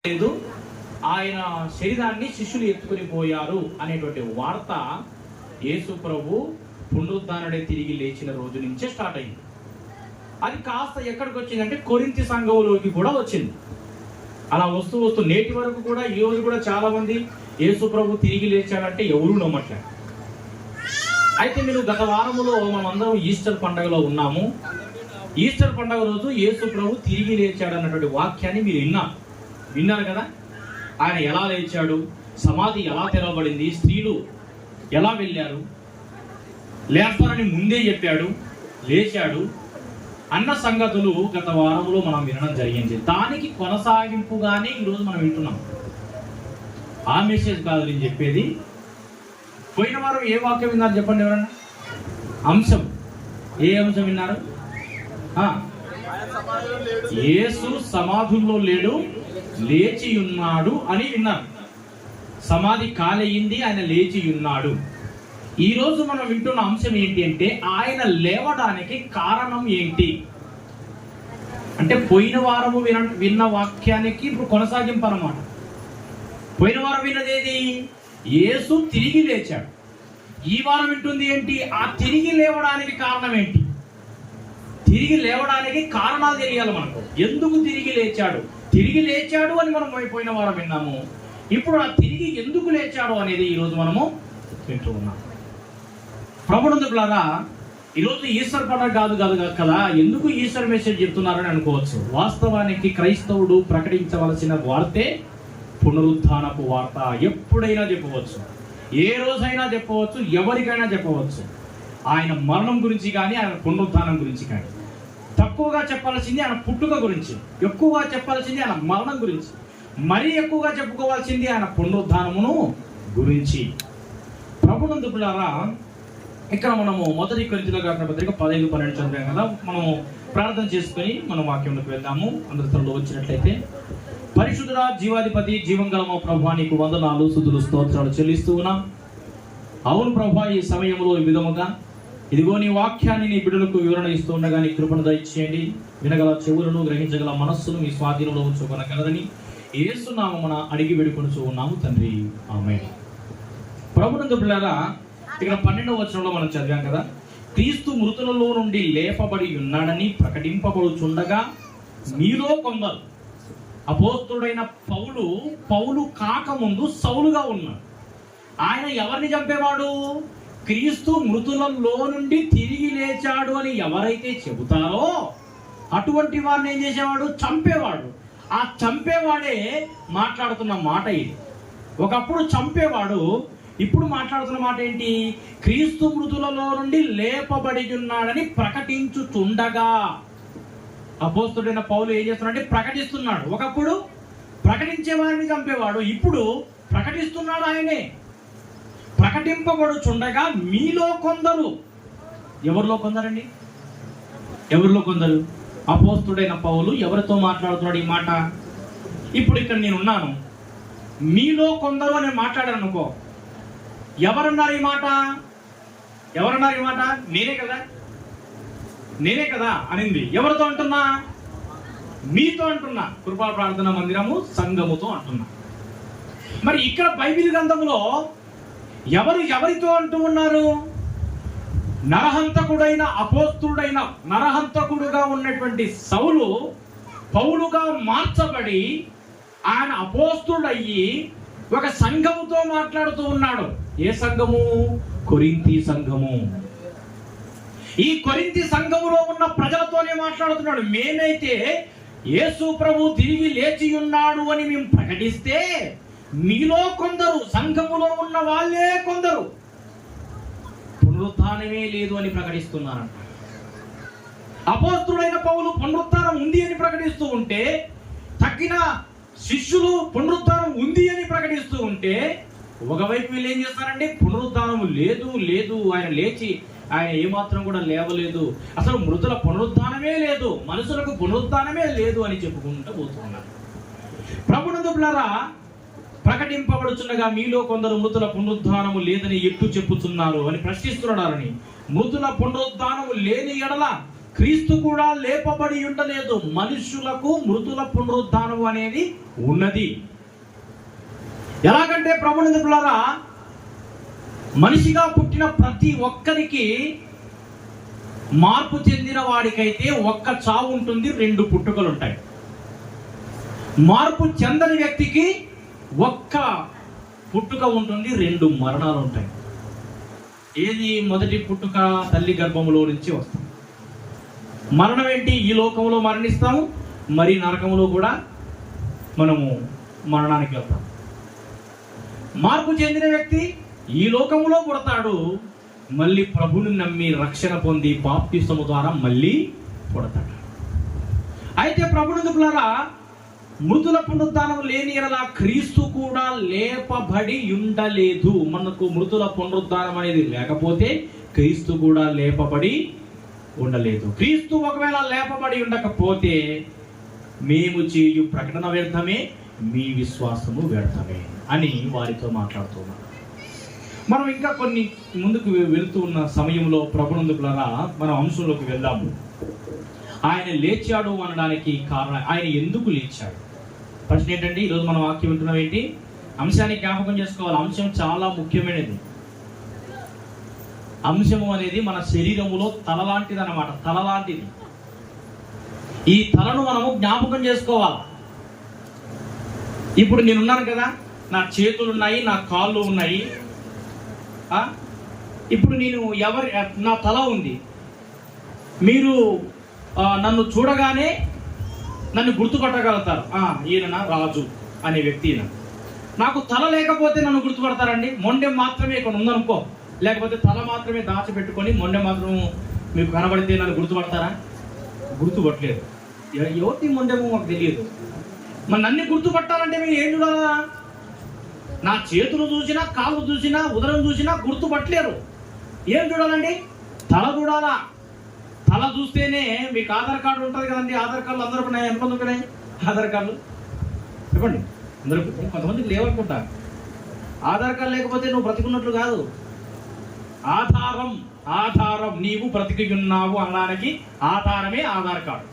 లేదు, ఆయన శరీరాన్ని శిష్యులు ఎత్తుకుని పోయారు అనేటువంటి వార్త యేసు ప్రభు పునరుద్ధానుడే తిరిగి లేచిన రోజు నుంచే స్టార్ట్ అయింది. అది కాస్త ఎక్కడికి వచ్చిందంటే కొరింథీ సంఘంలోకి కూడా వచ్చింది. అలా వస్తూ నేటి వరకు కూడా ఈ రోజు కూడా చాలా మంది యేసు ప్రభు తిరిగి లేచాడంటే ఎవరూ నమ్మట్లేదు. అయితే మీరు గత వారములో మనమందరం ఈస్టర్ పండుగలో ఉన్నాము. ఈస్టర్ పండుగ రోజు యేసు ప్రభు తిరిగి లేచాడు అన్నటువంటి వాక్యాన్ని మీరు విన్నారు కదా. ఆయన ఎలా లేచాడు, సమాధి ఎలా తెరవబడింది, స్త్రీలు ఎలా వెళ్ళారు, లేస్తారని ముందే చెప్పాడు, లేచాడు అన్న సంగతులు గత వారంలో మనం వినడం జరిగింది. దానికి కొనసాగింపుగానే ఈరోజు మనం వింటున్నాం. ఆ మెసేజ్ కాదు నేను చెప్పేది. పోయిన వారం ఏ వాక్యం విన్నారు చెప్పండి ఎవరన్నా? అంశం ఏ అంశం విన్నారు? యేసు సమాధుల్లో లేడు, లేచి ఉన్నాడు అని విన్నారు. సమాధి కాలయ్యింది, ఆయన లేచి ఉన్నాడు. ఈ రోజు మనం వింటున్న అంశం ఏంటి అంటే ఆయన లేవడానికి కారణం ఏంటి అంటే పోయిన వారము విన్న వాక్యానికి ఇప్పుడు కొనసాగింపు అన్నమాట. పోయిన వారం విన్నది ఏది? యేసు తిరిగి లేచాడు. ఈ వారం వింటుంది ఏంటి? ఆ తిరిగి లేవడానికి కారణం ఏంటి? తిరిగి లేవడానికి కారణాలు తెలియాలి మనకు. ఎందుకు తిరిగి లేచాడు? తిరిగి లేచాడు అని మనం పోయిన వారం విన్నాము. ఇప్పుడు ఆ తిరిగి ఎందుకు లేచాడు అనేది ఈరోజు మనము వింటూ ఉన్నాం. ప్రభునందులారా, ఈరోజు ఈస్టర్ పండుగ కాదు కదా, ఎందుకు ఈస్టర్ మెసేజ్ చెప్తున్నారని అనుకోవచ్చు. వాస్తవానికి క్రైస్తవుడు ప్రకటించవలసిన వార్తే పునరుత్థానపు వార్త. ఎప్పుడైనా చెప్పవచ్చు, ఏ రోజైనా చెప్పవచ్చు, ఎవరికైనా చెప్పవచ్చు. ఆయన మరణం గురించి కానీ, ఆయన పునరుత్థానం గురించి కానీ. తక్కువగా చెప్పాల్సింది ఆయన పుట్టుక గురించి, ఎక్కువగా చెప్పాల్సింది ఆయన మరణం గురించి, మరీ ఎక్కువగా చెప్పుకోవాల్సింది ఆయన పునరుత్థానమును గురించి. ప్రభునందులారా, ఇక్కడ మనము మొదటి కొరింథీయులకు రాసిన పత్రిక 15-12 చదివాం కదా. మనము ప్రార్థన చేసుకొని మనం వాక్యంలోకి వెళ్దాము. అందరి త్వరలో వచ్చినట్లయితే. పరిశుద్ధుడా, జీవాధిపతి, జీవం గల మా ప్రభువా, నీకు వందనాలు, స్తుతులు, స్తోత్రాలు చెల్లిస్తూ ఉన్నాం. అవును ప్రభువా, ఈ సమయంలో ఈ విధముగా ఇదిగో నీ వాక్యాన్ని నీ బిడ్డలకు వివరణ ఇస్తూ ఉండగా నీ కృపను దయచేయండి. వినగల చెవులను, గ్రహించగల మనస్సును మీ స్వాధీనంలో ఉంచుకొనగలరని యేసు నామమున అడిగి వేడుకొనుచూ ఉన్నాము తండ్రి, ఆమేన్. ప్రభునందు బిడ్డలారా, ఇక్కడ 12వ వచనంలో మనం చదివాం కదా. క్రీస్తు మృతులలో నుండి లేపబడి ఉన్నాడని ప్రకటింపబడుచుండగా మీలో కొందరు, అపోస్తలుడైన పౌలు కాకముందు సౌలుగా ఉన్నాడు. ఆయన ఎవరిని చంపేవాడు? క్రీస్తు మృతులలో నుండి తిరిగి లేచాడు అని ఎవరైతే చెబుతారో అటువంటి వారిని ఏం చేసేవాడు? చంపేవాడు. ఆ చంపేవాడే మాట్లాడుతున్న మాట ఇది. ఒకప్పుడు చంపేవాడు, ఇప్పుడు మాట్లాడుతున్న మాట ఏంటి? క్రీస్తు మృతులలో నుండి లేపబడి ఉన్నాడని ప్రకటించుచుండగా. అపోస్తలుడైన పౌలు ఏం చేస్తున్నాడంటే ప్రకటిస్తున్నాడు. ఒకప్పుడు ప్రకటించే వారిని చంపేవాడు, ఇప్పుడు ప్రకటిస్తున్నాడు ఆయనే. ప్రకటింపబడుచుండగా మీలో కొందరు. ఎవరిలో కొందరండి? ఎవరిలో కొందరు? అపోస్తలుడైన పౌలు ఎవరితో మాట్లాడుతున్నాడు ఈ మాట? ఇప్పుడు ఇక్కడ నేను ఉన్నాను, మీలో కొందరు అని మాట్లాడాను అనుకో. ఎవరన్నారు ఈ మాట? ఎవరన్నారు ఈ మాట? నేనే కదా అనింది. ఎవరితో అంటున్నా? మీతో అంటున్నా. కృపా ప్రార్థన మందిరము సంఘముతో అంటున్నా. మరి ఇక్కడ బైబిల్ గ్రంథంలో ఎవరితో అంటూ ఉన్నారు? నరహంతకుడైన అపోస్తలుడైన నరహంతకుడుగా ఉన్నటువంటి సౌలు పౌలుగా మార్చబడి ఆయన అపోస్తలుడయ్యి ఒక సంఘముతో మాట్లాడుతూ ఉన్నాడు. ఏ సంఘము? కొరింథీ సంఘము. ఈ కొరింథీ సంఘములో ఉన్న ప్రజలతోనే మాట్లాడుతున్నాడు. మేమైతే యేసు ప్రభు తిరిగి లేచి ఉన్నాడు అని మేము ప్రకటిస్తే మీలో కొందరు, సంఘములో ఉన్న వాళ్ళే కొందరు పునరుత్థానమే లేదు అని ప్రకటిస్తున్నారంట. అపోస్తలుడైన పౌలు పునరుత్థానం ఉంది అని ప్రకటిస్తూ ఉంటే, తక్కిన శిష్యులు పునరుత్థానం ఉంది అని ప్రకటిస్తూ ఉంటే, ఒకవైపు వీళ్ళు ఏం చేస్తారంటే పునరుత్థానం లేదు, ఆయన లేచి ఆయన ఏమాత్రం కూడా లేవలేదు, అసలు మృతుల పునరుత్థానమే లేదు, మనుషులకు పునరుత్థానమే లేదు అని చెప్పుకుంటూ పోతున్నారు. ప్రభునందు బిడ్డలారా, ప్రకటింపబడుచుండగా మీలో కొందరు మృతుల పునరుద్ధానము లేదని ఎట్టు చెప్పుచున్నారు అని ప్రశ్నిస్తున్నారని. మృతుల పునరుద్ధానము లేని ఎడల క్రీస్తు కూడా లేపబడి ఉండలేదు. మనుషులకు మృతుల పునరుద్ధానం అనేది ఉన్నది. ఎలాగంటే ప్రభువులారా, మనిషిగా పుట్టిన ప్రతి ఒక్కరికి మార్పు చెందిన వాడికైతే ఒక్క చావు ఉంటుంది, 2 పుట్టుకలు ఉంటాయి. మార్పు చెందని వ్యక్తికి ఒక్క పుట్టుక ఉంటుంది, 2 మరణాలు ఉంటాయి. ఏది మొదటి పుట్టుక? తల్లి గర్భములో నుంచి వస్తాం. మరణం ఏంటి? ఈ లోకంలో మరణిస్తాము, మరి నరకంలో కూడా మనము మరణానికి వెళ్తాం. మార్పు చెందిన వ్యక్తి ఈ లోకంలో పుడతాడు, మళ్ళీ ప్రభువుని నమ్మి రక్షణ పొంది బాప్తిస్మము ద్వారా మళ్ళీ పుడతాడు. అయితే ప్రభువులారా, మృతుల పునరుద్ధానం లేని ఎడల క్రీస్తు కూడా లేపబడి ఉండలేదు. మనకు మృతుల పునరుద్ధానం అనేది లేకపోతే క్రీస్తు కూడా లేపబడి ఉండలేదు. క్రీస్తు ఒకవేళ లేపబడి ఉండకపోతే మేము చేయు ప్రకటన వ్యర్థమే, మీ విశ్వాసము వ్యర్థమే అని వారితో మాట్లాడుతున్నాం. మనం ఇంకా కొన్ని ముందుకు వెళుతూ ఉన్న సమయంలో ప్రభువులారా, మనం అంశంలోకి వెళ్దాము. ఆయన లేచాడు అనడానికి కారణం, ఆయన ఎందుకు లేచాడు? ప్రశ్న ఏంటంటే, ఈరోజు మనం వాక్యం వింటున్నాం ఏంటి? అంశాన్ని జ్ఞాపకం చేసుకోవాలి. అంశం చాలా ముఖ్యమైనది. అంశము అనేది మన శరీరములో తల లాంటిది అన్నమాట. తల లాంటిది. ఈ తలను మనము జ్ఞాపకం చేసుకోవాలి. ఇప్పుడు నేనున్నాను కదా, నా చేతులు ఉన్నాయి, నా కాళ్ళు ఉన్నాయి. ఇప్పుడు నేను నా తల ఉంది. మీరు నన్ను చూడగానే నన్ను గుర్తుపట్టగలుగుతారు. ఈయన రాజు అనే వ్యక్తి. నాకు తల లేకపోతే నన్ను గుర్తుపడతారండి? మొండెం మాత్రమే ఇక్కడ ఉందనుకో, లేకపోతే తల మాత్రమే దాచిపెట్టుకొని మొండెం మాత్రం మీకు కనబడితే నన్ను గుర్తుపడతారా? గుర్తుపట్టలేదు. ఎవరి మొండెమో మాకు తెలియదు. మరి నన్ను గుర్తుపట్టాలంటే మీరు ఏం చూడాలా? నా చేతులు చూసినా, కాళ్ళు చూసినా, ఉదరం చూసినా గుర్తుపట్టలేరు. ఏం చూడాలండి? తల చూడాలా. తల చూస్తేనే మీకు ఆధార్ కార్డు ఉంటుంది కదండి. ఆధార్ కార్డులు అందరికీ ఉన్నాయి. ఎంతమందికి ఉన్నాయి ఆధార్ కార్డులు? చెప్పండి. అందరికీ. కొంతమందికి లేవనుకుంటా. ఆధార్ కార్డు లేకపోతే నువ్వు బ్రతికున్నట్లు కాదు. ఆధారం నీవు బ్రతికి ఉన్నావు అనడానికి ఆధారమే ఆధార్ కార్డు.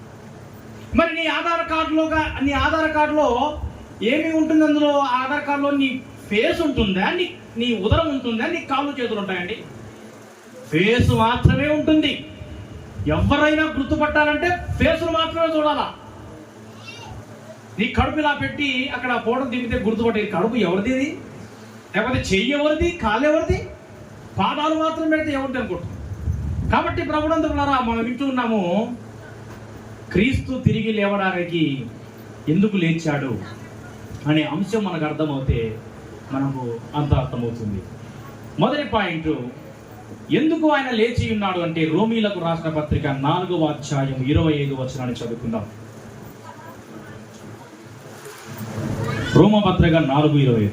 మరి నీ ఆధార్ కార్డులో ఏమి ఉంటుంది? అందులో ఆధార్ కార్డులో నీ ఫేస్ ఉంటుందా, నీ ఉదరం ఉంటుందా, నీ కాళ్ళు చేతులు ఉంటాయండి? ఫేస్ మాత్రమే ఉంటుంది. ఎవరైనా గుర్తుపట్టాలంటే ఫేసులు మాత్రమే చూడాలా. నీ కడుపు ఇలా పెట్టి అక్కడ ఫోటో దిగితే గుర్తుపట్టే కడుపు ఎవరిది, లేకపోతే చెయ్యి ఎవరిది, కాళ్ళు ఎవరిది, పాదాలు మాత్రం పెడితే ఎవరిది అనుకుంటుంది. కాబట్టి ప్రభువులారా, మనం వింటూ ఉన్నాము, క్రీస్తు తిరిగి లేవడానికి ఎందుకు లేచాడు అనే అంశం మనకు అర్థమవుతే మనకు అంత అర్థమవుతుంది. మొదటి పాయింట్, ఎందుకు ఆయన లేచి ఉన్నాడు అంటే, రోమీలకు రాసిన పత్రిక 4వ అధ్యాయం 25వ వచనాన్ని చదువుకుందాం. రోమపత్రిక 4:25.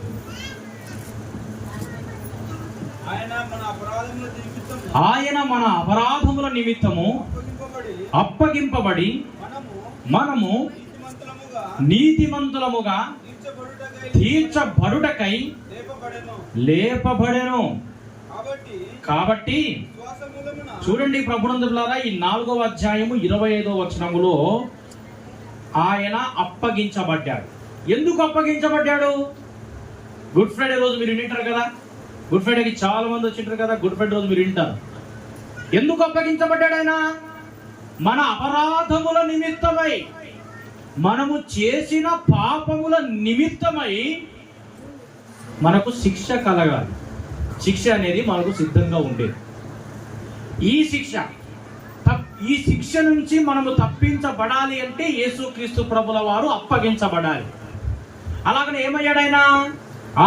ఆయన మన అపరాధముల నిమిత్తము అప్పగింపబడి మనము నీతిమంతులముగా తీర్చబడుటకై లేపబడెను. కాబట్టి చూడండి ప్రభువులారా, ఈ 4వ అధ్యాయము 25వ వచనములో ఆయన అప్పగించబడ్డాడు. ఎందుకు అప్పగించబడ్డాడు? గుడ్ ఫ్రైడే రోజు మీరు వింటారు కదా. గుడ్ ఫ్రైడేకి చాలా మంది వచ్చింటారు కదా. గుడ్ ఫ్రైడే రోజు మీరు వింటారు. ఎందుకు అప్పగించబడ్డాడు ఆయన? మన అపరాధముల నిమిత్తమై, మనము చేసిన పాపముల నిమిత్తమై మనకు శిక్ష కలగాలి. శిక్ష అనేది మనకు సిద్ధంగా ఉండేది. ఈ శిక్ష నుంచి మనము తప్పించబడాలి అంటే యేసుక్రీస్తు ప్రభుల వారు అప్పగించబడాలి. అలాగనే ఏమయ్యాడు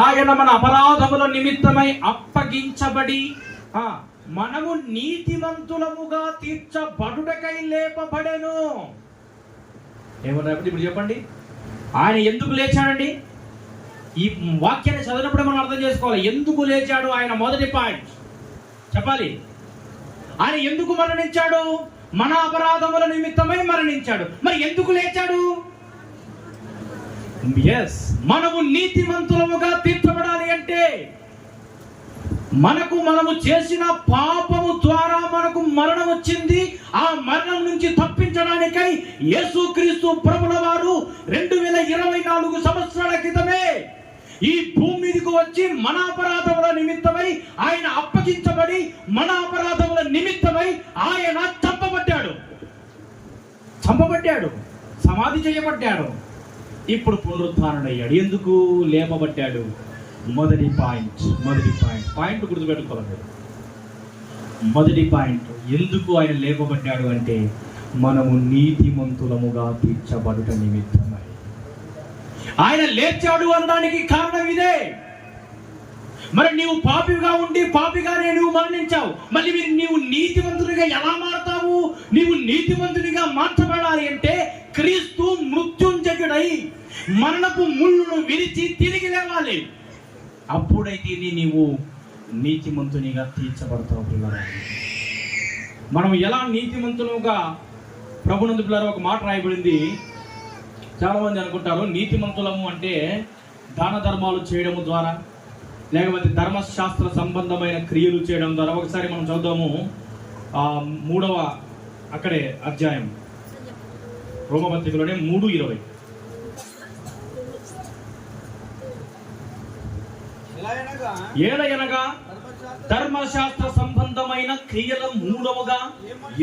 ఆయన మన అపరాధముల నిమిత్తమై అప్పగించబడి మనము నీతిమంతులముగా తీర్చబడుటకై లేపబడెను. ఏమన్నా ఇప్పుడు చెప్పండి, ఆయన ఎందుకు లేచాడండి? ఈ వాక్యాన్ని చదివినప్పుడే మనం అర్థం చేసుకోవాలి. ఎందుకు లేచాడు ఆయన? మొదటి పాయింట్ చెప్పాలి. ఆయన ఎందుకు మరణించాడు? మన అపరాధముల నిమిత్తమై మరణించాడు. మరి ఎందుకు లేచాడు? మనము నీతిమంతులముగా తీర్చబడాలి అంటే మనము చేసిన పాపము ద్వారా మనకు మరణం వచ్చింది. ఆ మరణం నుంచి తప్పించడానికై యేసుక్రీస్తు ప్రభుల వారు 2024 సంవత్సరాల క్రితమే ఈ భూమి మీదకు వచ్చి మన అపరాధముల నిమిత్తమై ఆయన అప్పగించబడి, మన అపరాధముల నిమిత్తమై ఆయన చంపబడ్డాడు, సమాధి చేయబడ్డాడు. ఇప్పుడు పునరుద్ధానుడయ్యాడు. ఎందుకు లేపబడ్డాడు? మొదటి పాయింట్ గుర్తుపెట్టుకోవాలి. మొదటి పాయింట్, ఎందుకు ఆయన లేపబడ్డాడు అంటే మనము నీతిమంతులముగా తీర్చబడుట నిమిత్తమై ఆయన లేచాడు అనడానికి కారణం ఇదే. మరి నీవు పాపిగా ఉండి పాపిగానే నువ్వు మరణించావు. మళ్ళీ నీవు నీతిమంతునిగా ఎలా మారతావు? నీవు నీతిమంతునిగా మార్చబడాలి అంటే క్రీస్తు మృత్యుంజయుడై మరణపు ముళ్ళును విరిచి తిరిగి లేవాలి. అప్పుడైతే నీవు నీతిమంతునిగా తీర్చబడతావు. పిల్లరా, మనం ఎలా నీతిమంతులుగా ప్రభునందు పిల్లరా ఒక మాట రాయబడింది. చాలా మంది అనుకుంటారు నీతిమంతులము అంటే దాన ధర్మాలు చేయడం ద్వారా, లేకపోతే ధర్మశాస్త్ర సంబంధమైన క్రియలు చేయడం ద్వారా. ఒకసారి మనం చదువుదాము 3వ అక్కడే అధ్యాయం, రోమపత్రికలోనే 3:20. ఏలయనగా ధర్మశాస్త్ర సంబంధమైన క్రియల మూలముగా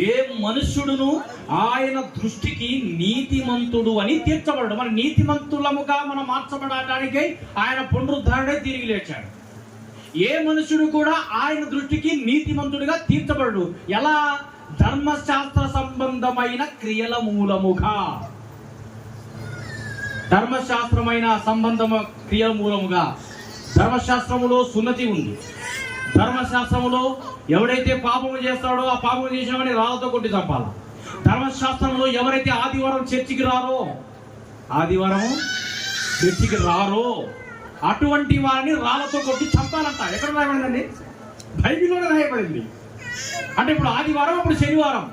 ఏ మనుష్యుడును ఆయన దృష్టికి నీతిమంతుడు అని తీర్చబడడు. మన నీతిమంతులముగా మనం మార్చబడటానికి ఆయన పునరుద్ధరణే తిరిగి లేచాడు. ఏ మనుషుడు కూడా ఆయన దృష్టికి నీతిమంతుడిగా తీర్చబడడు. ఎలా? ధర్మశాస్త్ర సంబంధమైన క్రియల మూలముగా. ధర్మశాస్త్రమైన సంబంధం క్రియల మూలముగా. ధర్మశాస్త్రములో సున్నతి ఉంది. ధర్మశాస్త్రములో ఎవడైతే పాపము చేస్తాడో ఆ పాపము చేసినామని రాళ్ళతో కొట్టి చంపాలి. ధర్మశాస్త్రంలో ఎవరైతే ఆదివారం చర్చికి రారో అటువంటి వారిని రాళ్ళతో కొట్టి చంపాలంట. ఎక్కడ రాయబడిందండి? బైబిల్లోనే రాయబడింది. అంటే ఇప్పుడు ఆదివారం, అప్పుడు శనివారం,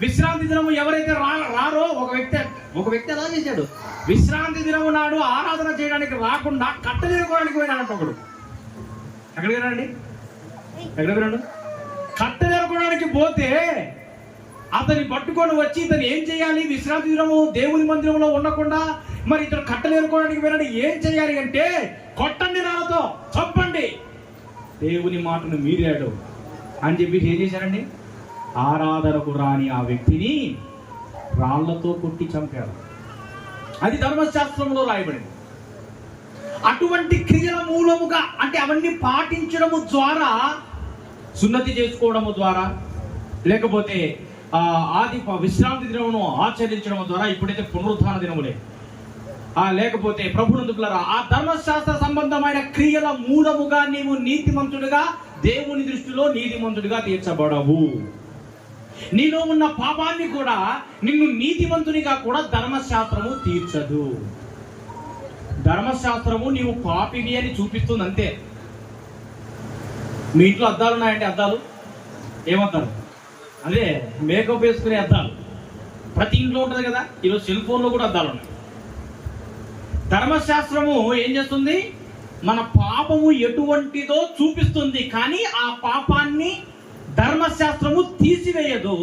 విశ్రాంతి దినము ఎవరైతే రారో ఒక వ్యక్తి ఎలా చేశాడు? విశ్రాంతి దినము నాడు ఆరాధన చేయడానికి రాకుండా కట్టెలేరుకోవడానికి పోయినాడంట ఒకడు. ఎక్కడ వినండి, కట్టెలేరుకోవడానికి పోతే అతన్ని పట్టుకొని వచ్చి ఇతను ఏం చేయాలి? విశ్రాంతి దినము దేవుని మందిరంలో ఉండకుండా మరి ఇతను కట్టెలేరుకోవడానికి పోయినాడు. ఏం చేయాలి అంటే కొట్టండి, రాళ్ళతో చంపండి, దేవుని మాటను మీరాడు అని చెప్పి ఏం చేశారండి? ఆరాధనకు రాని ఆ వ్యక్తిని రాళ్లతో కొట్టి చంపారు. అది ధర్మశాస్త్రంలో రాయబడింది. అటువంటి క్రియల మూలముగా, అంటే అవన్నీ పాటించడము ద్వారా, సున్నతి చేసుకోవడము ద్వారా, లేకపోతే విశ్రాంతి దినమును ఆచరించడం ద్వారా, ఇప్పుడైతే పునరుద్ధాన దినములే, లేకపోతే ప్రభునందు పిల్లరా, ఆ ధర్మశాస్త్ర సంబంధమైన క్రియల మూలముగా నీవు నీతిమంతుడిగా, దేవుని దృష్టిలో నీతిమంతుడిగా తీర్చబడవు. నీలో ఉన్న పాపాన్ని కూడా, నిన్ను నీతిమంతునిగా కూడా ధర్మశాస్త్రము తీర్చదు. ధర్మశాస్త్రము నీవు పాపివి అని చూపిస్తుంది అంతే. మీ ఇంట్లో అద్దాలు ఉన్నాయంటే అద్దాలు ఏమద్దాలు? అదే మేకప్ వేసుకునే అద్దాలు ప్రతి ఇంట్లో ఉంటుంది కదా. ఈరోజు సెల్ ఫోన్లో కూడా అద్దాలు ఉన్నాయి. ధర్మశాస్త్రము ఏం చేస్తుంది? మన పాపము ఎటువంటిదో చూపిస్తుంది, కానీ ఆ పాపాన్ని ధర్మశాస్త్రము తీసివేయదు.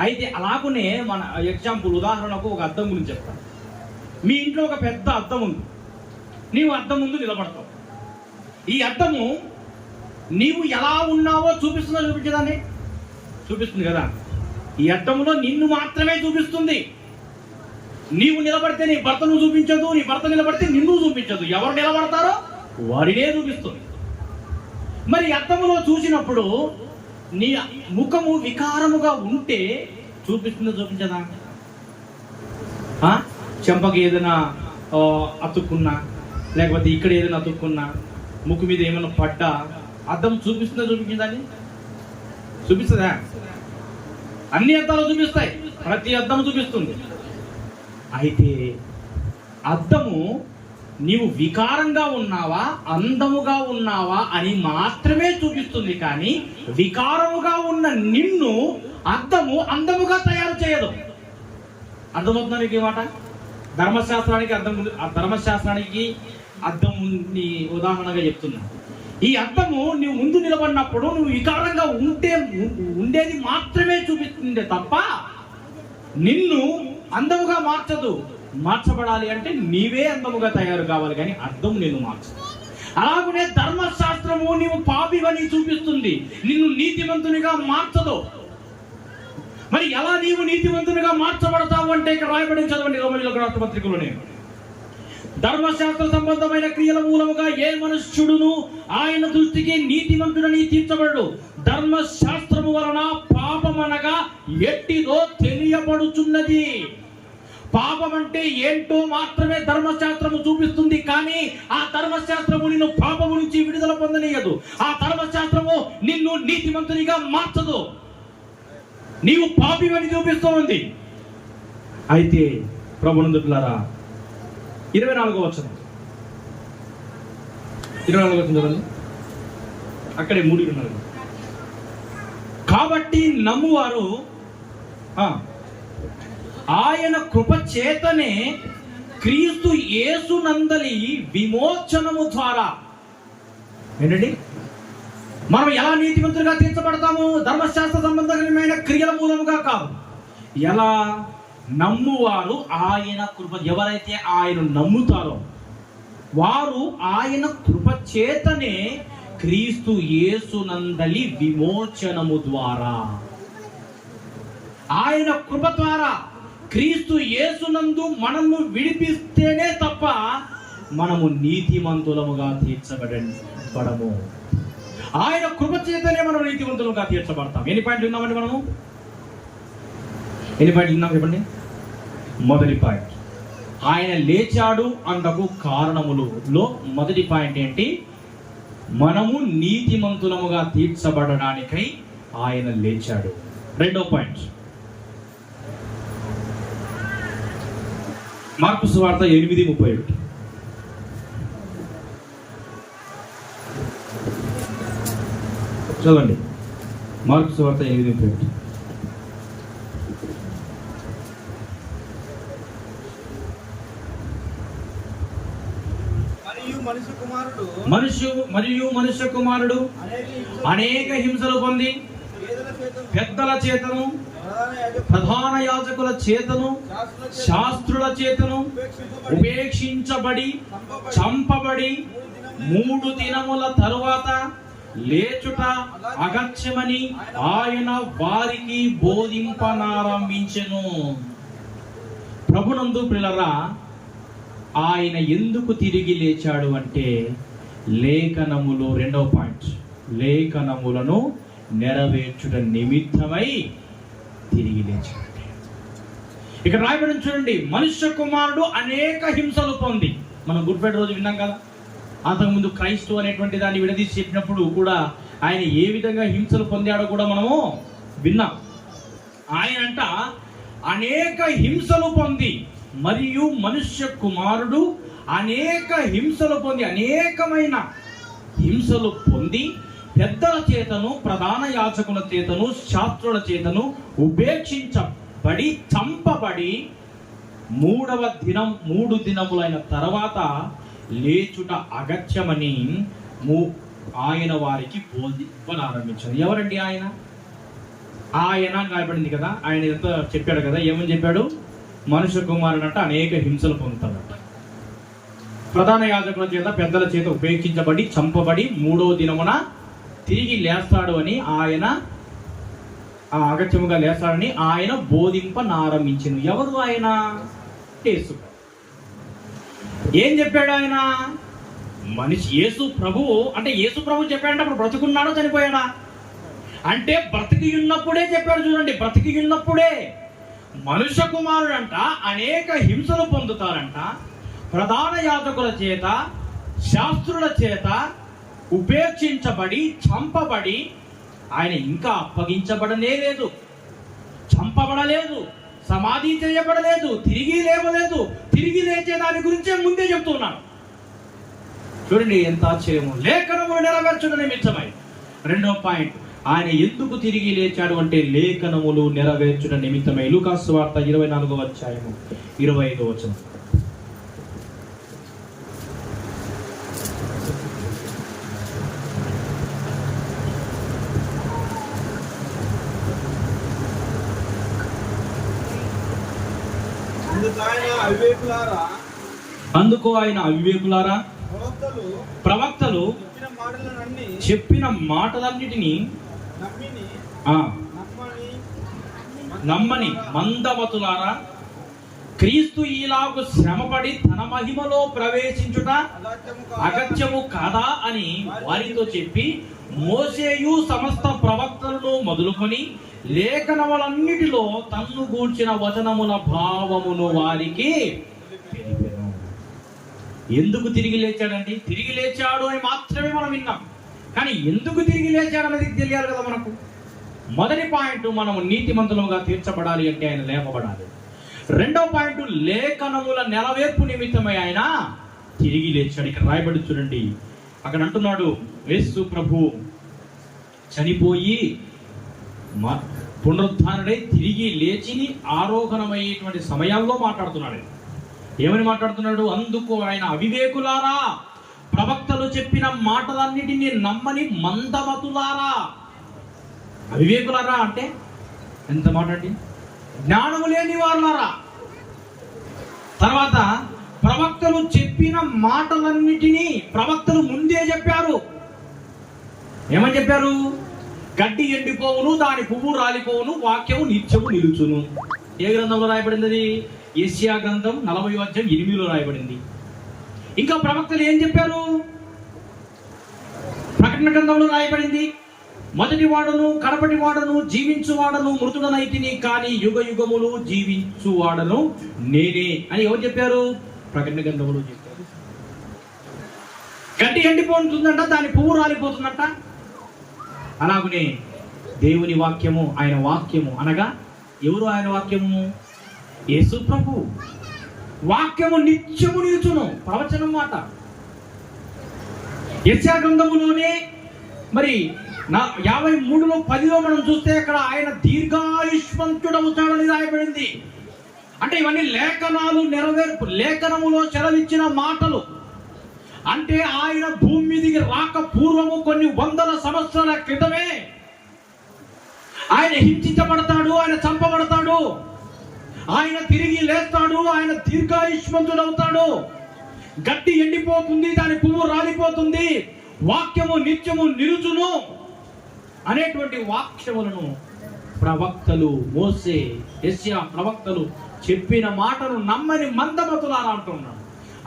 అయితే అలాగనే మన ఎగ్జాంపుల్, ఉదాహరణకు ఒక అద్దం గురించి చెప్తాను. మీ ఇంట్లో ఒక పెద్ద అద్దం ఉంది. నీవు అద్దం ముందు నిలబడతావు. ఈ అద్దము నీవు ఎలా ఉన్నావో చూపిస్తుందని చూపిస్తుంది కదా. ఈ అద్దములో నిన్ను మాత్రమే చూపిస్తుంది. నీవు నిలబడితే నీ భర్తను చూపించదు, నీ భర్త నిలబడితే నిన్ను చూపించదు. ఎవరు నిలబడతారో వారినే చూపిస్తుంది. మరి అద్దములో చూసినప్పుడు నీ ముఖము వికారముగా ఉంటే చూపించదా? చెంపకి ఏదైనా అతుక్కున్నా, లేకపోతే ఇక్కడ ఏదైనా అతుక్కున్నా, ముక్కు మీద ఏమైనా పడ్డా అద్దం చూపించదని చూపిస్తుందా? అన్ని అద్దాలు చూపిస్తాయి, ప్రతి అద్దము చూపిస్తుంది. అయితే అద్దము నీవు వికారంగా ఉన్నావా, అందముగా ఉన్నావా అని మాత్రమే చూపిస్తుంది, కానీ వికారముగా ఉన్న నిన్ను అద్దము అందముగా తయారు చేయదు. అర్థమవుతుందా మీకు ఈ మాట? ధర్మశాస్త్రానికి అద్దం ఉదాహరణగా చెప్తున్నా. ఈ అద్దము నువ్వు ముందు నిలబడినప్పుడు నువ్వు వికారంగా ఉండేది మాత్రమే చూపిస్తుందే తప్ప నిన్ను అందముగా మార్చబడాలి అంటే నీవే అందముగా తయారు కావాలి, కానీ అద్దం నిన్ను మార్చదు. అలాగనే ధర్మశాస్త్రము నీవు పాపివని చూపిస్తుంది, నిన్ను నీతిమంతునిగా మార్చదు. మరి ఎలా నీవు నీతిమంతునిగా మార్చబడతావు అంటే ఇక్కడ రాయబడి చదవండి రోమీయులకు రాసిన పత్రికలోనే. ధర్మశాస్త్ర సంబంధమైన క్రియల మూలముగా ఏ మనుష్యుడును ఆయన దృష్టికి నీతిమంతుడని తీర్చబడు. ధర్మశాస్త్రము వలన పాపమనగా ఎట్టిదో తెలియబడుచున్నది. పాపం అంటే ఏంటో మాత్రమే ధర్మశాస్త్రము చూపిస్తుంది, కానీ ఆ ధర్మశాస్త్రము నిన్ను పాపము నుంచి విడుదల పొందనీయదు. ఆ ధర్మశాస్త్రము నిన్ను నీతిమంతునిగా మార్చదు, నీవు పాపివని చూపిస్తూ ఉంది. అయితే ప్రభునందులారా 24వ వచనం చూడండి, అక్కడే 3:24. కాబట్టి నమ్మువారు ఆయన కృప చేతనే క్రీస్తు యేసునందలి విమోచనము ద్వారా. ఏంటండి, మనం ఎలా నీతిమంతులుగా తీర్చబడతాము? ధర్మశాస్త్ర సంబంధమైన క్రియల మూలముగా కాదు. ఎలా? నమ్మువారు ఆయన కృప, ఎవరైతే ఆయన నమ్ముతారో వారు ఆయన కృప చేతనే క్రీస్తు యేసునందలి విమోచనము ద్వారా, ఆయన కృప ద్వారా క్రీస్తు యేసునందు మనము విడిపిస్తేనే తప్ప మనము నీతిమంతులముగా తీర్చబడము. ఆయన కృప చేతనే మనం నీతిమంతులుగా తీర్చబడతాం. ఎన్ని పాయింట్లు విన్నామండి మనము? ఎన్ని పాయింట్లు విన్నాం చెప్పండి? మొదటి పాయింట్, ఆయన లేచాడు అందుకు కారణములలో మొదటి పాయింట్ ఏంటి? మనము నీతిమంతులముగా తీర్చబడడానికై ఆయన లేచాడు. రెండో పాయింట్, మార్కు సువార్త 8:31. చదవండి, మార్కు సువార్త 8:31. మనుష్య కుమారుడు అనేక హింసలు పొంది పెద్దల చేతను, ప్రధాన యాజకుల చేతను, శాస్త్రుల చేతను ఉపేక్షించబడి చంపబడి 3 దినముల తరువాత లేచుట అగత్యమని ఆయన వారికి బోధింపనారంభించెను. ప్రభునందు ప్రియులారా, ఆయన ఎందుకు తిరిగి లేచాడు అంటే లేఖనములు, రెండవ పాయింట్, లేఖనములను నెరవేర్చుట నిమిత్తమై తిరిగి లేచాడు. ఇక్కడ రాయబడి చూడండి, మనుష్య కుమారుడు అనేక హింసలు పొంది. మనం గుడ్పెట్ట రోజు విన్నాం కదా, అంతకుముందు క్రైస్తు అనేటువంటి దాన్ని విడదీసి చెప్పినప్పుడు కూడా ఆయన ఏ విధంగా హింసలు పొందాడో కూడా మనము విన్నాం. ఆయన అంట అనేక హింసలు పొంది, మరియు మనుష్య కుమారుడు అనేక హింసలు పొంది, అనేకమైన హింసలు పొంది పెద్దల చేతను, ప్రధాన యాజకుల చేతను, శాస్త్రుల చేతను ఉపేక్షించబడి చంపబడి 3 దినములైన తర్వాత లేచుట అగత్యమని ఆయన వారికి బోధింపనారంభించారు. ఎవరండి ఆయన? ఆయన రాయబడింది కదా, ఆయన ఎంత చెప్పాడు కదా, ఏమని చెప్పాడు? మనుష్య కుమారుడు అంటే అనేక హింసలు పొందుతాడట, ప్రధాన యాజకుల చేత, పెద్దల చేత ఉపేక్షించబడి చంపబడి 3వ దినమున తిరిగి లేస్తాడు అని ఆయన, ఆ అగత్యముగా లేస్తాడని ఆయన బోధింపనారంభించింది. ఎవరు ఆయన? యేసు. ఏం చెప్పాడు ఆయన? యేసు ప్రభువు అంటే యేసు ప్రభు చెప్పాడంటే అప్పుడు బ్రతికున్నాడో చనిపోయాడా అంటే బ్రతికి ఉన్నప్పుడే చెప్పాడు. చూడండి, బ్రతికి ఉన్నప్పుడే మనుష్య కుమారుడు అంట అనేక హింసలు పొందుతారంట, ప్రధాన యాజకుల చేత, శాస్త్రుల చేత ఉపేక్షించబడి చంపబడి, ఆయన ఇంకా అప్పగించబడనే లేదు, చంపబడలేదు, సమాధి చేయబడలేదు, తిరిగి లేవలేదు. తిరిగి లేచే దాని గురించే ముందే చెప్తున్నాను. చూడండి ఎంత ఆశ్చర్యము! లేఖనము నెరవేర్చుట నిమిత్తమై. రెండో పాయింట్, ఆయన ఎందుకు తిరిగి లేచాడు అంటే లేఖనములు నెరవేర్చుట నిమిత్తమై. లూకా సువార్త 24వ అధ్యాయము 25వ వచనం. అందుకు ఆయన అవివేకులారా, ప్రవక్తలు చెప్పిన మాటలన్నిటినీ నమ్మని మందమతులారా, క్రీస్తు ఈలాగు శ్రమపడి తన మహిమలో ప్రవేశించుట అగత్యము కాదా అని వారితో చెప్పి, మోసేయు సమస్త ప్రవక్తలను మొదలుకొని లేఖనములన్నిటిలో తన్ను గూర్చిన వచనముల భావమును వారికి తెలిపెను. ఎందుకు తిరిగి లేచాడండి? తిరిగి లేచాడు అని మాత్రమే మనం విన్నాం, కానీ ఎందుకు తిరిగి లేచాడు అనేది తెలియాలి కదా మనకు. మొదటి పాయింట్, మనము నీతిమంతులుగా తీర్చబడాలి అంటే ఆయన లేపబడాలి. రెండవ పాయింట్, లేఖనముల నెరవేర్పు నిమిత్తమై ఆయన తిరిగి లేచాడు. ఇక్కడ రాయబడి చూడండి, అక్కడ అంటున్నాడు, యేసు ప్రభు చనిపోయి పునరుద్ధానుడై తిరిగి లేచి ఆరోహణమయ్యేటువంటి సమయాల్లో మాట్లాడుతున్నాడు. ఏమని మాట్లాడుతున్నాడు? అందుకు ఆయన అవివేకులారా, ప్రవక్తలు చెప్పిన మాటలన్నిటినీ నమ్మని మందమతులారా. అవివేకులారా అంటే ఎంత మాట అండి? జ్ఞానము లేని వాళ్ళారా. తర్వాత ప్రవక్తలు చెప్పిన మాటలన్నిటినీ ప్రవక్తలు ముందే చెప్పారు. ఏమని చెప్పారు? గడ్డి ఎండిపోవును, దాని పువ్వు రాలిపోవును, వాక్యము నిత్యము నిలుచును. ఏ గ్రంథంలో రాయబడింది అది? యెషయా గ్రంథం 40:8 రాయబడింది. ఇంకా ప్రవక్తలు ఏం చెప్పారు? ప్రకటన గ్రంథంలో రాయబడింది, మొదటి వాడను కడపటి వాడను జీవించువాడను మృతుడనైతిని, కానీ యుగ యుగములు జీవించువాడను నేనే అని ఎవరు చెప్పారు? ప్రకటన గ్రంథంలో చెప్పారు. గడ్డి ఎండిపోతుందంట, దాని పువ్వు రాలిపోతుందంట. అలాగనే దేవుని వాక్యము, ఆయన వాక్యము అనగా ఎవరు? ఆయన వాక్యము యేసు ప్రభు. వాక్యము నిత్యము నిలుచును, ప్రవచనం మాట. యెషయా గ్రంథములోనే మరి 53:10 మనం చూస్తే అక్కడ ఆయన దీర్ఘాయుష్మంతుడవుతాడని రాయబడింది. అంటే ఇవన్నీ లేఖనాలు నెరవేర్పు, లేఖనములో సెలవిచ్చిన మాటలు. అంటే ఆయన భూమి మీదికి రాక పూర్వము కొన్ని వందల సంవత్సరాల క్రితమే ఆయన హింసించబడతాడు, ఆయన చంపబడతాడు, ఆయన తిరిగి లేస్తాడు, ఆయన దీర్ఘాయుష్మంతుడవుతాడు, గడ్డి ఎండిపోతుంది, దాని పువ్వు రాలిపోతుంది, వాక్యము నిత్యము నిలుచును అనేటువంటి వాక్యములను ప్రవక్తలు, మోసే, యెషయా ప్రవక్తలు చెప్పిన మాటను నమ్మని మందమతులారా అంటూ ఉన్నాడు,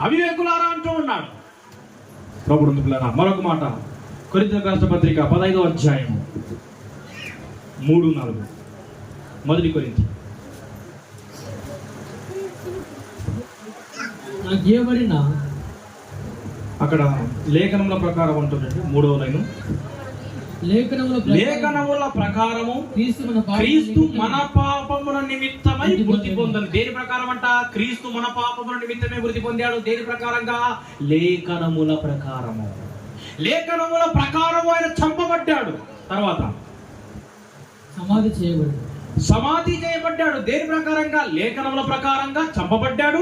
అవివేకులారా అంటూ ఉన్నాడు. ప్రభువులారా, మరొక మాట, కొరింథీయులకు రాసిన పత్రిక 15వ అధ్యాయం 3-4. మొదటి కొరింథీ. అక్కడ లేఖనముల ప్రకారం ఉంటుందండి. 3వ లైను, లేఖనముల ప్రకారము క్రీస్తు మన పాపముల నిమిత్తమై మృతి పొందను. దేని ప్రకారం అంట? క్రీస్తు మన పాపముల నిమిత్తమే మృతి పొందాడు. దేని ప్రకారంగా? లేఖనముల ప్రకారము. లేఖనముల ప్రకారము ఆయన చంపబడ్డాడు, తర్వాత సమాధి చేయబడ్డాడు. దేని ప్రకారంగా? లేఖనముల ప్రకారంగా చంపబడ్డాడు,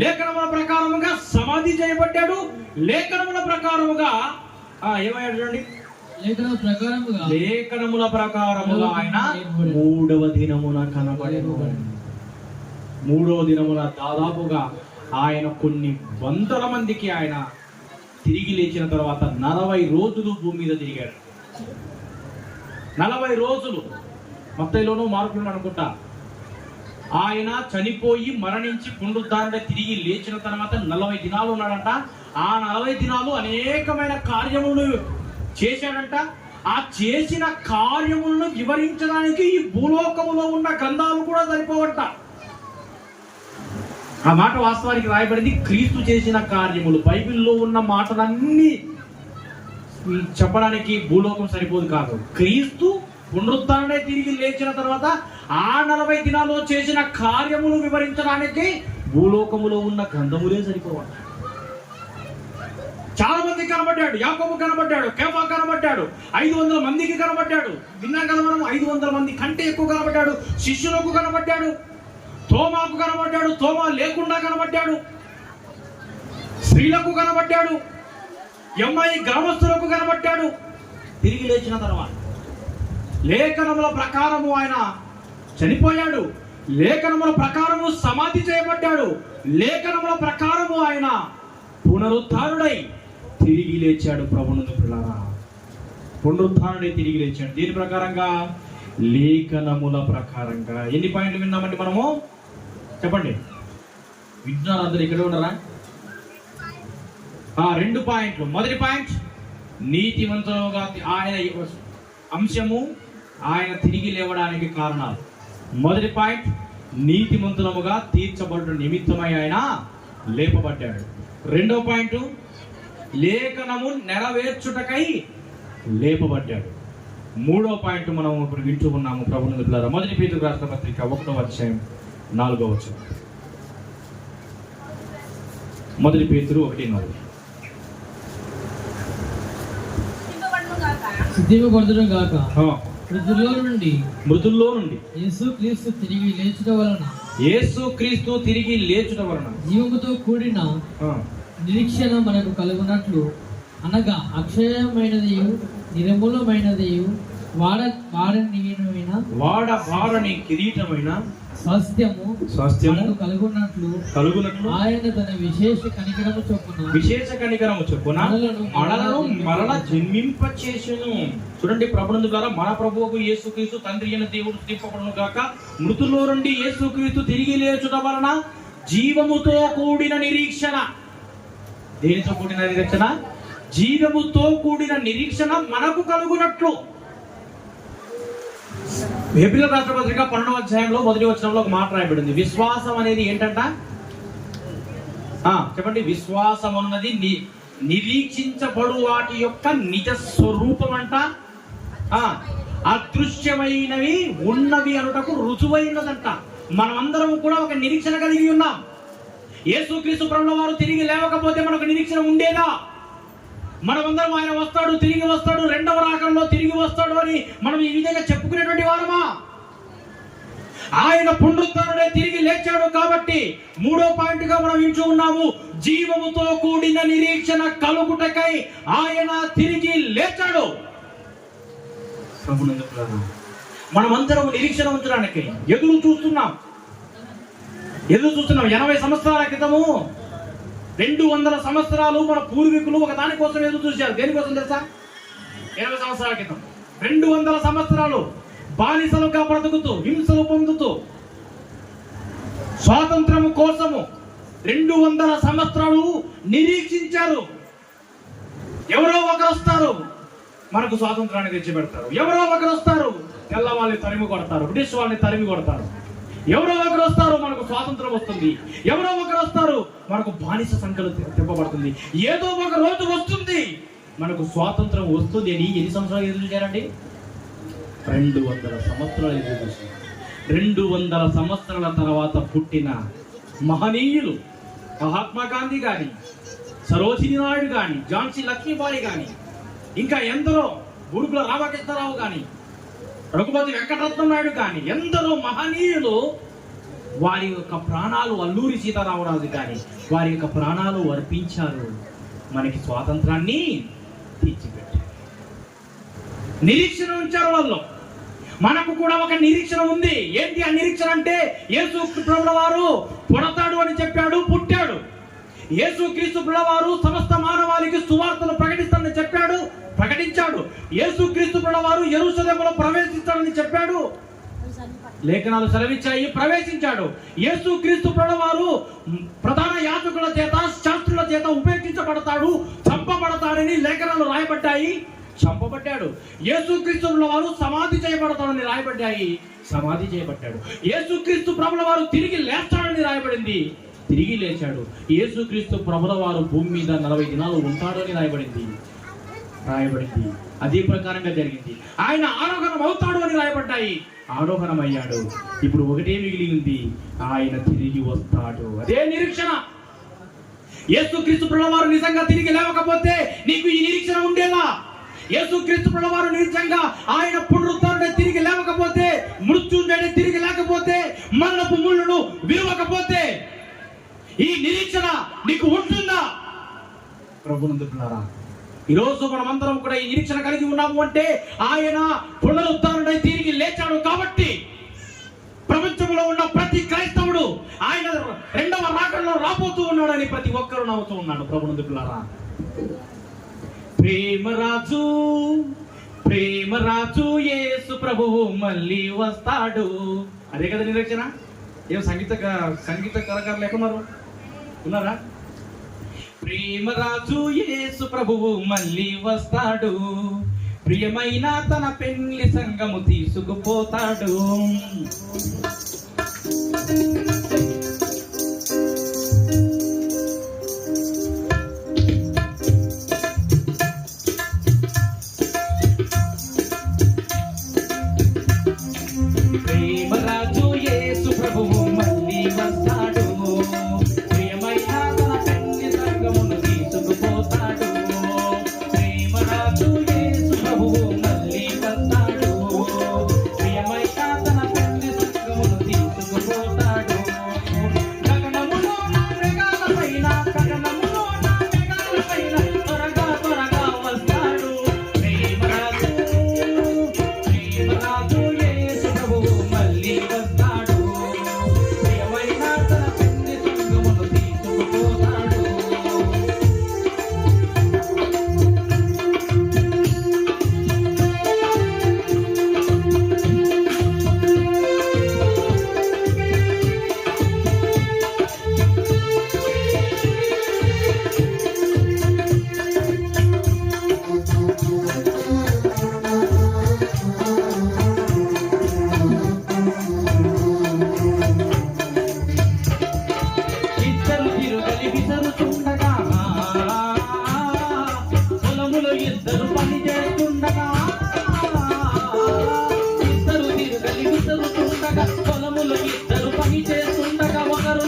లేఖనముల ప్రకారముగా సమాధి చేయబడ్డాడు, లేఖనముల ప్రకారముగా ఏమయ్యాడు చూడండి, లేఖనముల ప్రకారముగా ఆయన 3వ దినమున కనబడెను. 3వ దినమున దాదాపుగా ఆయన కొన్ని వందల మందికి ఆయన తిరిగి లేచిన తర్వాత 40 రోజులు భూమి మీద తిరిగాడు. 40 రోజులు. మత్తయిలోనూ మార్కులు అనుకుంటా, ఆయన చనిపోయి మరణించి పునరుద్ధారణ తిరిగి లేచిన తర్వాత 40 దినాలు ఉన్నాడంట. ఆ 40 దినాలు అనేకమైన కార్యములు చేశాడంట. ఆ చేసిన కార్యములను వివరించడానికి ఈ భూలోకములో ఉన్న గ్రంథాలు కూడా సరిపోవంట. ఆ మాట వాస్తవానికి రాయబడింది. క్రీస్తు చేసిన కార్యములు, బైబిల్లో ఉన్న మాటలన్నీ చెప్పడానికి భూలోకం సరిపోదు కాదు. క్రీస్తు పునరుద్ధరణ తిరిగి లేచిన తర్వాత ఆ 40 దినాల్లో చేసిన కార్యములు వివరించడానికి భూలోకములో ఉన్న గ్రంథములే సరిపోవంట. చాలా మంది కనబడ్డాడు. యాకోబు కనబడ్డాడు, కేఫా కనబడ్డాడు, 500 మందికి కనబడ్డాడు. విన్నాం కదా మనం, 500 మంది కంటే ఎక్కువ కనబడ్డాడు. శిష్యులకు కనబడ్డాడు, తోమాకు కనబడ్డాడు, తోమా లేకుండా కనబడ్డాడు, స్త్రీలకు కనబడ్డాడు, ఎమ్మాయి గ్రామస్తులకు కనబడ్డాడు. తిరిగి లేచిన తర్వాత లేఖనముల ప్రకారము ఆయన చనిపోయాడు, లేఖనముల ప్రకారము సమాధి చేయబడ్డాడు. లేఖనముల ప్రకారము ఆయన పునరుత్థానుడై తిరిగి లేచాడు. ప్రభునందు ప్రియులారా, పునరుత్థానుడై తిరిగి లేచాడు. దీని ప్రకారంగా, లేఖనముల ప్రకారంగా. ఎన్ని పాయింట్లు విన్నామండి మనము? చెప్పండి. విజ్ఞానం అందరూ ఇక్కడ ఉన్నారా? 2 పాయింట్లు. మొదటి పాయింట్, నీతివంతులుగా ఆయన అంశము, ఆయన తిరిగి లేవడానికి కారణాలు. మొదటి పాయింట్, నీతిమంతులముగా తీర్చబడ్డ నిమిత్తమై ఆయన లేపబడ్డాడు. రెండో పాయింట్, లేఖనము నెరవేర్చుటకై లేపబడ్డాడు. మూడో పాయింట్ మనం ఇప్పుడు వింటూ ఉన్నాము. ప్రభునందు ప్రియులారా, మొదటి పేతురు రాసిన పత్రిక 1వ అధ్యాయం 4వ వచనం. మొదటి పేతురు 1:4. సిద్ధింపబడుదును గాక, మృతుల్లో నుండి యేసుక్రీస్తు తిరిగి లేచుట వలన జీవముతో కూడిన నిరీక్షణ మనకు కలుగునట్లు, అనగా అక్షయమైనది నిర్మూలమైనది వాడని కిరీటమైన స్వాస్థ్యము కలుగునట్లు ఆయన తన విశేష కనికరము చొప్పున మనలను మరల జన్మింపచేసెను. చూడండి, ప్రభునందు ద్వారా మన ప్రభువుకు యేసుక్రీస్తు తండ్రి అయిన దేవుడు స్తుతింపబడును గాక, మృతుల్లో నుండి యేసుక్రీస్తు తిరిగి లేచుట వలన జీవముతో కూడిన నిరీక్షణ. దేనితో కూడిన నిరీక్షణ? జీవముతో కూడిన నిరీక్షణ మనకు కలుగునట్లు. హెబ్రీయుల రాసిన పత్రిక 12వ అధ్యాయంలో 1వ వచనంలో ఒక మాట రాయబడింది. విశ్వాసం అనేది ఏంటంట? చెప్పండి. విశ్వాసం అన్నది నిరీక్షించబడు వాటి యొక్క నిజ స్వరూపం అంట. అదృశ్యమైనవి ఉన్నవి అనుటకు రుజువైనదంట. మనమందరం కూడా ఒక నిరీక్షణ కలిగి ఉన్నాం. యేసుక్రీస్తు ప్రభువుల వారు తిరిగి లేవకపోతే మనకు నిరీక్షణ ఉండేదా? మనమందరం ఆయన వస్తాడు, తిరిగి వస్తాడు, రెండవ రాకడలో తిరిగి వస్తాడు అని మనం ఈ విధంగా చెప్పుకునేటువంటి వారమా? ఆయన పునరుత్థానుడై తిరిగి లేచాడు కాబట్టి మూడో పాయింట్ గా మనం వింటూ ఉన్నాము. జీవముతో కూడిన నిరీక్షణ కలుగుటకై ఆయన తిరిగి లేచాడు. మనమందరం నిరీక్షణ ఉంచడానికి ఎదురు చూస్తున్నాం. 80 సంవత్సరాల క్రితము 200 సంవత్సరాలు మన పూర్వీకులు ఒక దాని కోసం ఎదురు చూశారు. దేనికోసం తెలుసా? 80 సంవత్సరాల క్రితం 200 సంవత్సరాలు బానిసలుగా బ్రతుకుతూ, హింసలు పొందుతూ, స్వాతంత్రము కోసము 200 సంవత్సరాలు నిరీక్షించారు. ఎవరో ఒకరు వస్తారు, మనకు స్వాతంత్రాన్ని తెచ్చిపెడతారు. ఎవరో ఒకరు వస్తారు, తెల్ల వాళ్ళని తరిమి కొడతారు, బ్రిటిష్ వాళ్ళని తరిమి కొడతారు. ఎవరో ఒకరు వస్తారు, మనకు స్వాతంత్రం వస్తుంది. ఎవరో ఒకరు వస్తారు, మనకు బానిస సంఖ్యలు తిప్పబడుతుంది. ఏదో ఒక రోజు వస్తుంది, మనకు స్వాతంత్రం వస్తుంది అని ఎన్ని సంవత్సరాలు ఎదురు చూశారండి? 200 సంవత్సరాలు ఎదురు చూశారు. 200 సంవత్సరాల తర్వాత పుట్టిన మహనీయులు మహాత్మా గాంధీ కానీ, సరోజిని నాయుడు కానీ, ఝాన్సీ లక్ష్మీబాయి కానీ, ఇంకా ఎందరో, గురుకుల రామకృష్ణరావు కానీ, రఘుపతి వెంకటరత్నం నాయుడు కానీ, ఎందరో మహనీయులు వారి యొక్క ప్రాణాలు, అల్లూరి సీతారామరాజు కానీ వారి యొక్క ప్రాణాలు అర్పించారు, మనకి స్వాతంత్రాన్ని తీర్చిపెట్టారు. నిరీక్షణ ఉంచారు వాళ్ళు. మనకు కూడా ఒక నిరీక్షణ ఉంది. ఏంటి ఆ నిరీక్షణ అంటే? యేసుక్రీస్తు ప్రభువుల వారు పుడతాడు అని చెప్పాడు, పుట్టాడు. యేసుక్రీస్తు ప్రభువుల వారు సమస్త మానవాళికి సువార్తను ప్రకటిస్తానని చెప్పాడు, ప్రకటించాడు. యేసుక్రీస్తు ప్రభువుల వారు యెరూషలేములో ప్రవేశిస్తాడని చెప్పాడు, లేఖనాలు సెలవిచ్చాయి, ప్రవేశించాడు. యేసుక్రీస్తు ప్రభువుల వారు ప్రధాన యాజకుల చేత, శాస్త్రుల చేత ఉపేక్షించబడతాడు, చంపబడతాడని లేఖనాలు రాయబడ్డాయి, చంపబడ్డాడు. యేసుక్రీస్తు ప్రభువుల వారు సమాధి చేయబడతాడని రాయబడ్డాయి, సమాధి చేయబడ్డాడు. యేసుక్రీస్తు ప్రభువుల వారు తిరిగి లేస్తాడని రాయబడింది, తిరిగి లేచాడు. యేసుక్రీస్తు ప్రభువుల వారు భూమి మీద 40 దినాలు ఉంటాడు అని రాయబడింది. అదే ప్రకారంగా జరిగింది. ఆయన ఆరోహణం అవుతాడు అని రాయబడ్డాయి, ఆరోహణం అయ్యాడు. ఇప్పుడు ఒకటే మిగిలి ఉంది, ఆయన తిరిగి వస్తాడు. అదే నిరీక్షణ. యేసుక్రీస్తు ప్రభువుల వారు నిజంగా తిరిగి లేవకపోతే నీకు ఈ నిరీక్షణ ఉండేదా? యేసుక్రీస్తు ప్రభువుల వారు నిజంగా ఆయన పునరుత్థానుడై తిరిగి లేవకపోతే, మృత్యుంజయుడై తిరిగి లేకపోతే, మరణపు ముళ్ళను విరవకపోతే ఈ నిరీక్షణ నీకు ఉంటుందా? ప్రభునందు ప్రియులారా, ఈరోజు మనమందరం కూడా ఈ నిరీక్షణ కలిగి ఉన్నాము అంటే ఆయన పునరుత్థానుడై తిరిగి లేచాడు కాబట్టి. ప్రపంచంలో ఉన్న ప్రతి క్రైస్తవుడు ఆయన రెండవ రాకడలో రాబోతూ ఉన్నాడని ప్రతి ఒక్కరు నవ్వుతూ ఉన్నాడు. ప్రభునందు పిల్లరా, ప్రేమరాజు ప్రేమరాజు యేసు ప్రభువు మళ్ళీ వస్తాడు. అదే కదా నిరీక్షణ. ఏం సంగీత కళాకారులు లేకున్నారు, ఉన్నారా? ప్రేమరాజు యేసు ప్రభువు మళ్ళీ వస్తాడు, ప్రియమైన తన పెళ్లి సంగము తీసుకుపోతాడు. ప్రేమరాజు యేసు ప్రభువు మళ్ళీ వస్తాడు, ప్రియమైన తన పెళ్లి సంగమును తీసుకుపోతాడు. ప్రేమరాజు యేసు ప్రభువు మళ్ళీ వస్తాడు, ప్రియమైన తన పెళ్లి సంగమును తీసుకుపోతాడు. గగనములో నా మేఘాలపైన త్వరగా త్వరగా వస్తాడు. ప్రేమరాజు యేసు ప్రభువు మళ్ళీ వస్తాడు, ప్రియమైన తన పెళ్లి సంగమును తీసుకుపోతాడు. ఇద్దరు తిరుగలి విసరుతుండగా, పొలములో ఇద్దరు పని చేస్తుండగా, ఇద్దరు తిరుగలి విసరుతుండగా, పొలములో ఇద్దరు పని చేస్తుండగా, ఒకరు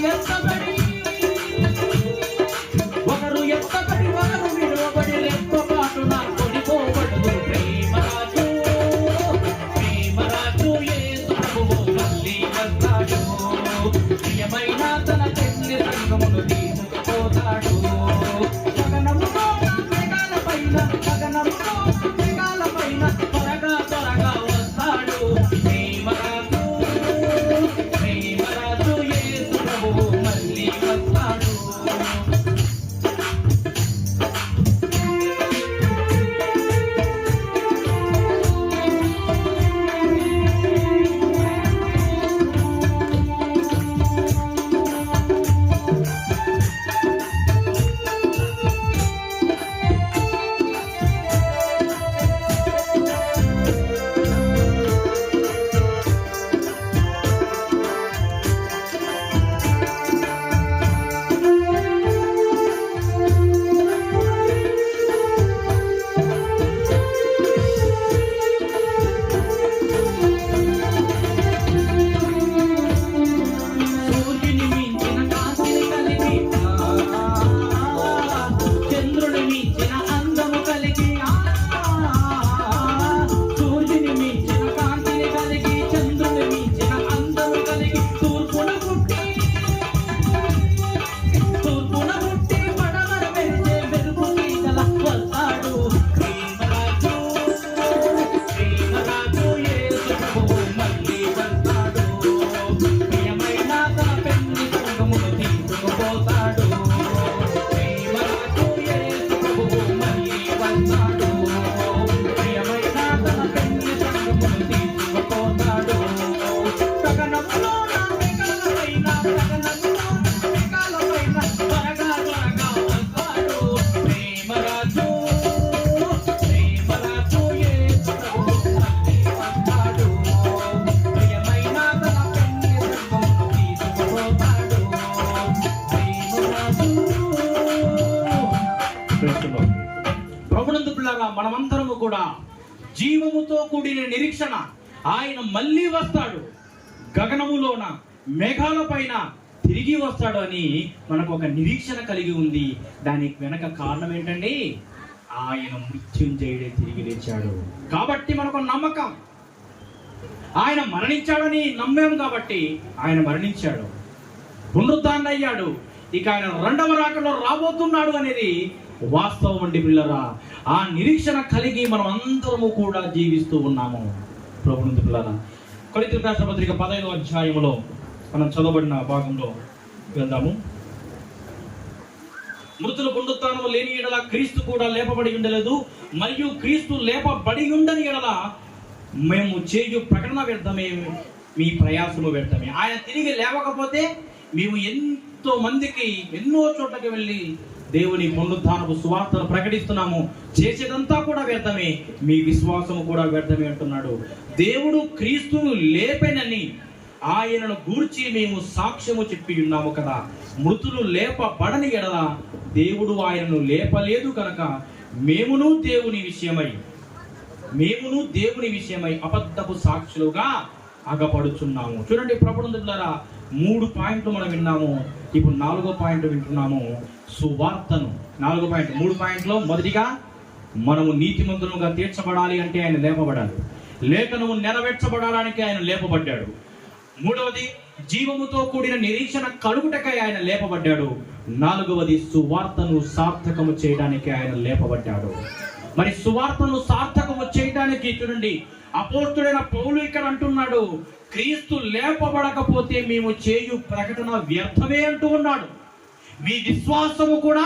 ఎత్తబడి ఒకరు విడవబడి రెప్ప పాటున కొడిపోబడును. ప్రేమరాజు యేసు ప్రభువు మళ్ళీ వస్తాడు, ప్రియమైన తన పెళ్లి సంగమును తీసుకుపోతాడు. గగనములో నా మేఘాలపైన త్వరగా త్వరగా వస్తాడు. ప్రేమరాజు యేసు ప్రభువు మళ్ళీ వస్తాడు. సూర్యుని మించిన కాంతిని కలిగి, చంద్రుని మించిన అందము కలిగి, సూర్యుని మించిన కాంతిని కలిగి, చంద్రుని మించిన అందము కలిగి, తూర్పున పుట్టి పడమర మెరిసే మెరుపు తీగల వస్తాడు. ప్రేమరాజు యేసు ప్రభువు మళ్ళీ వస్తాడు, ప్రియమైన తన పెళ్లి సంగమును తీసుకుపోతాడు. ప్రేమరాజు యేసు ప్రభువు మళ్ళీ వస్తాడు, ప్రియమైన తన పెళ్లి సంగమును తీసుకుపోతాడు. గగనములో నా మేఘాలపైన త్వరగా త్వరగా వస్తాడు. ప్రేమరాజు యేసు ప్రభువు మళ్ళీ వస్తాడు, ప్రియమైన తన పెళ్లి సంగమును తీసుకుపోతాడు. ప్రభునందు పిల్లరా, మనమందరము కూడా జీవముతో కూడిన నిరీక్షణ, ఆయన మళ్ళీ వస్తాడు, గగనములోన మేఘాలపైన తిరిగి వస్తాడు అని మనకు ఒక నిరీక్షణ కలిగి ఉంది. దానికి వెనక కారణం ఏంటండి? ఆయన మృత్యుంజయుడే తిరిగి లేచాడు కాబట్టి మనకు నమ్మకం. ఆయన మరణించాడని నమ్మాము కాబట్టి ఆయన మరణించాడు, పునరుద్ధారణ అయ్యాడు, ఇక ఆయన రెండవ రాకడలో రాబోతున్నాడు అనేది వాస్తవం అండి పిల్లరా. ఆ నిరీక్షణ కలిగి మనం అందరము కూడా జీవిస్తూ ఉన్నాము ప్రభునందు పిల్లరా. కొరింథీయులకు రాసిన పత్రిక 15వ అధ్యాయములో మనం చదవబడిన భాగంలో వెళ్దాము. మృతుల పునరుత్థానము లేని ఎడల క్రీస్తు కూడా లేపబడి ఉండలేదు, మరియు క్రీస్తు లేపబడి ఉండని ఎడల మేము చేయు ప్రకటన వ్యర్థమే, మీ ప్రయాసము వ్యర్థమే. ఆయన తిరిగి లేవకపోతే మేము ఎంతో మందికి ఎన్నో చోట్లకి వెళ్ళి దేవుని పునరుత్థానపు సువార్తను ప్రకటిస్తున్నాము, చేసేదంతా కూడా వ్యర్థమే, మీ విశ్వాసము కూడా వ్యర్థమే అంటున్నాడు. దేవుడు క్రీస్తును లేపెనని ఆయనను గూర్చి మేము సాక్ష్యము చెప్పి ఉన్నాము కదా. మృతులు లేపబడని ఎడల దేవుడు ఆయనను లేపలేదు కనుక మేమును దేవుని విషయమై అబద్ధపు సాక్షులుగా అగపడుచున్నాము. చూడండి ప్రభువులారా, 3 పాయింట్లు మనం విన్నాము. ఇప్పుడు 4వ పాయింట్ వింటున్నాము, సువార్తను. 4వ పాయింట్, 3 పాయింట్లో మొదటిగా మనము నీతిమంతులుగా తీర్చబడాలి అంటే ఆయన లేపబడాలి. లేఖనము నెరవేర్చబడడానికి ఆయన లేపబడ్డాడు. 3వది జీవముతో కూడిన నిరీక్షణ కలుగుటకై ఆయన లేపబడ్డాడు. 4వది సువార్తను సార్థకము చేయడానికి ఆయన లేపబడ్డాడు. మరి సువార్తను సార్థకము చేయడానికి చూడండి, అపోస్తుడైన పౌలు ఇక్కడ అంటున్నాడు, క్రీస్తు లేపబడకపోతే మేము చేయు ప్రకటన వ్యర్థమే అంటూ ఉన్నాడు. మీ విశ్వాసము కూడా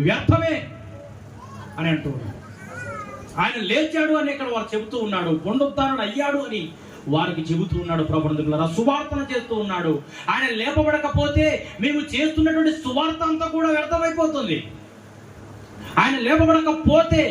వ్యర్థమే అని అంటూ ఉన్నాడు. ఆయన లేచాడు అని ఇక్కడ వారు చెబుతూ ఉన్నాడు, పునరుత్థానుడు అయ్యాడు అని వారికి చెబుతూ ఉన్నాడు. ప్రభువులారా, సువార్తన చేస్తూ ఉన్నాడు. ఆయన లేపబడకపోతే మేము చేస్తున్నటువంటి సువార్త అంతా కూడా వ్యర్థమైపోతుంది. ఆయన లేపబడకపోతే